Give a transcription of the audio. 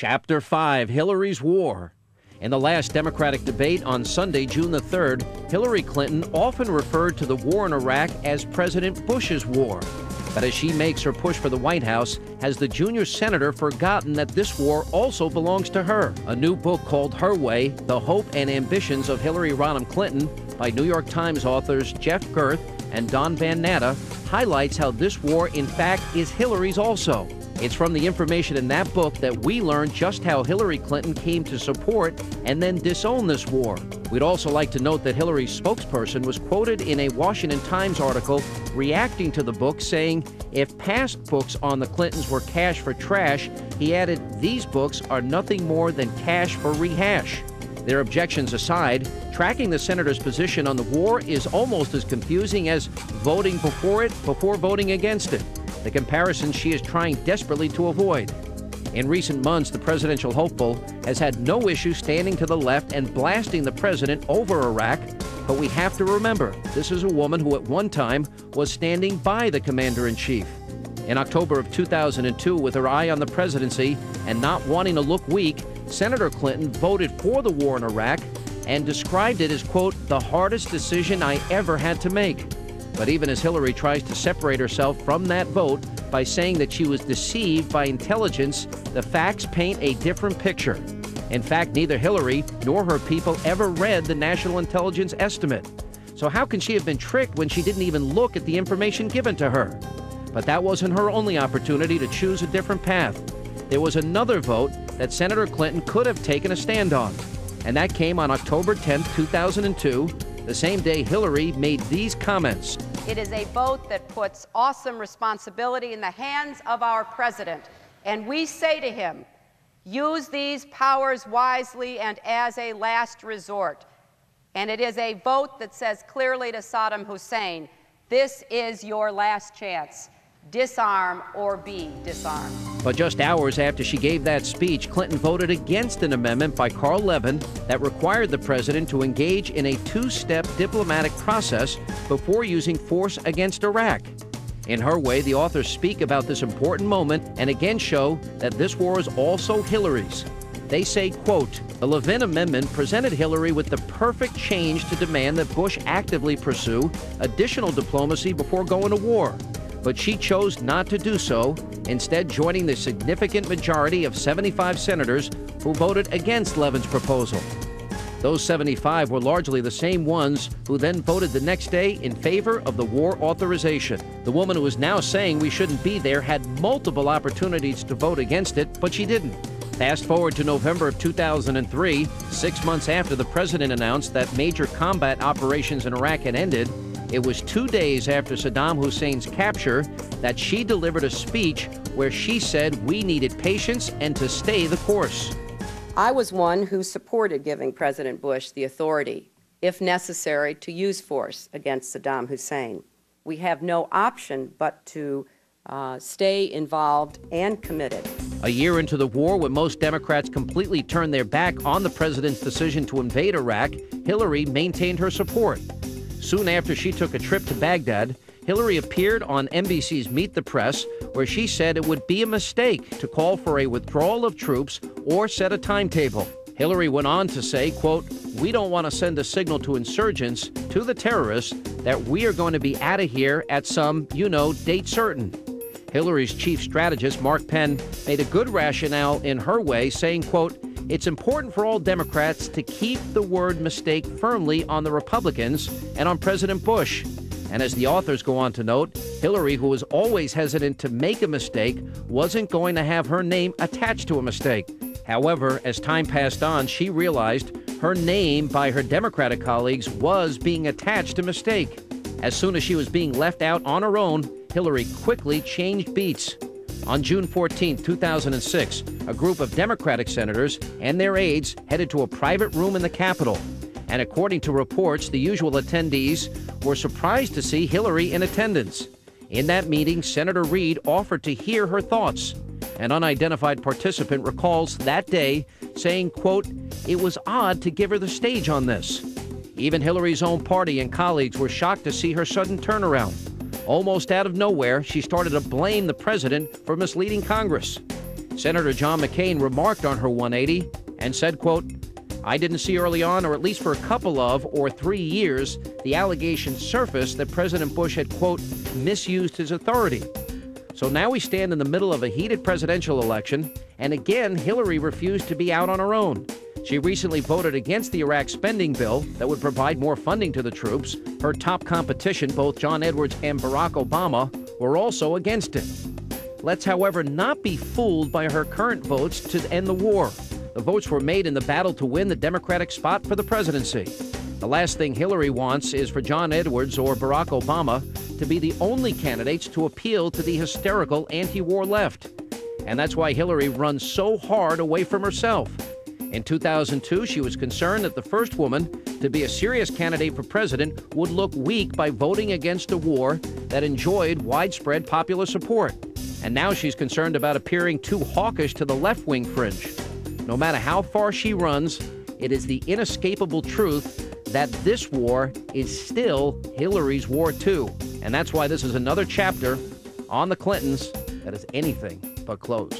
Chapter 5, Hillary's War. In the last Democratic debate on Sunday, June the 3rd, Hillary Clinton often referred to the war in Iraq as President Bush's war. But as she makes her push for the White House, has the junior senator forgotten that this war also belongs to her? A new book called Her Way, The Hope and Ambitions of Hillary Rodham Clinton by New York Times authors Jeff Gerth and Don Van Natta highlights how this war, in fact, is Hillary's also. It's from the information in that book that we learn just how Hillary Clinton came to support and then disown this war. We'd also like to note that Hillary's spokesperson was quoted in a Washington Times article reacting to the book, saying, if past books on the Clintons were cash for trash, he added, these books are nothing more than cash for rehash. Their objections aside, tracking the senator's position on the war is almost as confusing as voting before it before voting against it. The comparison she is trying desperately to avoid. In recent months, the presidential hopeful has had no issue standing to the left and blasting the president over Iraq, but we have to remember, this is a woman who at one time was standing by the commander-in-chief. In October of 2002, with her eye on the presidency and not wanting to look weak, Senator Clinton voted for the war in Iraq and described it as, quote, the hardest decision I ever had to make. But even as Hillary tries to separate herself from that vote by saying that she was deceived by intelligence, the facts paint a different picture. In fact, neither Hillary nor her people ever read the National Intelligence Estimate. So how can she have been tricked when she didn't even look at the information given to her? But that wasn't her only opportunity to choose a different path. There was another vote that Senator Clinton could have taken a stand on, and that came on October 10, 2002, the same day Hillary made these comments. It is a vote that puts awesome responsibility in the hands of our president, and we say to him, use these powers wisely and as a last resort. And it is a vote that says clearly to Saddam Hussein, this is your last chance. Disarm or be disarmed. But just hours after she gave that speech, Clinton voted against an amendment by Carl Levin that required the president to engage in a two-step diplomatic process before using force against Iraq. In Her Way, the authors speak about this important moment and again show that this war is also Hillary's. They say, quote, the Levin amendment presented Hillary with the perfect change to demand that Bush actively pursue additional diplomacy before going to war. But she chose not to do so, instead joining the significant majority of 75 senators who voted against Levin's proposal. Those 75 were largely the same ones who then voted the next day in favor of the war authorization. The woman who is now saying we shouldn't be there had multiple opportunities to vote against it, but she didn't. Fast forward to November of 2003, 6 months after the president announced that major combat operations in Iraq had ended. It was 2 days after Saddam Hussein's capture that she delivered a speech where she said we needed patience and to stay the course. I was one who supported giving President Bush the authority, if necessary, to use force against Saddam Hussein. We have no option but to stay involved and committed. A year into the war, when most Democrats completely turned their back on the president's decision to invade Iraq, Hillary maintained her support. Soon after she took a trip to Baghdad, Hillary appeared on NBC's Meet the Press, where she said it would be a mistake to call for a withdrawal of troops or set a timetable. Hillary went on to say, quote, we don't want to send a signal to insurgents, to the terrorists, that we are going to be out of here at some, date certain. Hillary's chief strategist, Mark Penn, made a good rationale in Her Way, saying, quote, it's important for all Democrats to keep the word mistake firmly on the Republicans and on President Bush. And as the authors go on to note, Hillary, who was always hesitant to make a mistake, wasn't going to have her name attached to a mistake. However, as time passed on, she realized her name by her Democratic colleagues was being attached to mistake. As soon as she was being left out on her own, Hillary quickly changed beats. On June 14, 2006, a group of Democratic senators and their aides headed to a private room in the Capitol. And according to reports, the usual attendees were surprised to see Hillary in attendance. In that meeting, Senator Reid offered to hear her thoughts. An unidentified participant recalls that day saying, quote, it was odd to give her the stage on this. Even Hillary's own party and colleagues were shocked to see her sudden turnaround. Almost out of nowhere, she started to blame the president for misleading Congress. Senator John McCain remarked on her 180 and said, quote, "I didn't see early on, or at least for a couple of or 3 years, the allegation surfaced that President Bush had, quote, misused his authority." So now we stand in the middle of a heated presidential election, and again, Hillary refused to be out on her own. She recently voted against the Iraq spending bill that would provide more funding to the troops. Her top competition, both John Edwards and Barack Obama, were also against it. Let's, however, not be fooled by her current votes to end the war. The votes were made in the battle to win the Democratic spot for the presidency. The last thing Hillary wants is for John Edwards or Barack Obama to be the only candidates to appeal to the hysterical anti-war left. And that's why Hillary runs so hard away from herself. In 2002, she was concerned that the first woman to be a serious candidate for president would look weak by voting against a war that enjoyed widespread popular support. And now she's concerned about appearing too hawkish to the left-wing fringe. No matter how far she runs, it is the inescapable truth that this war is still Hillary's war too. And that's why this is another chapter on the Clintons that is anything but close.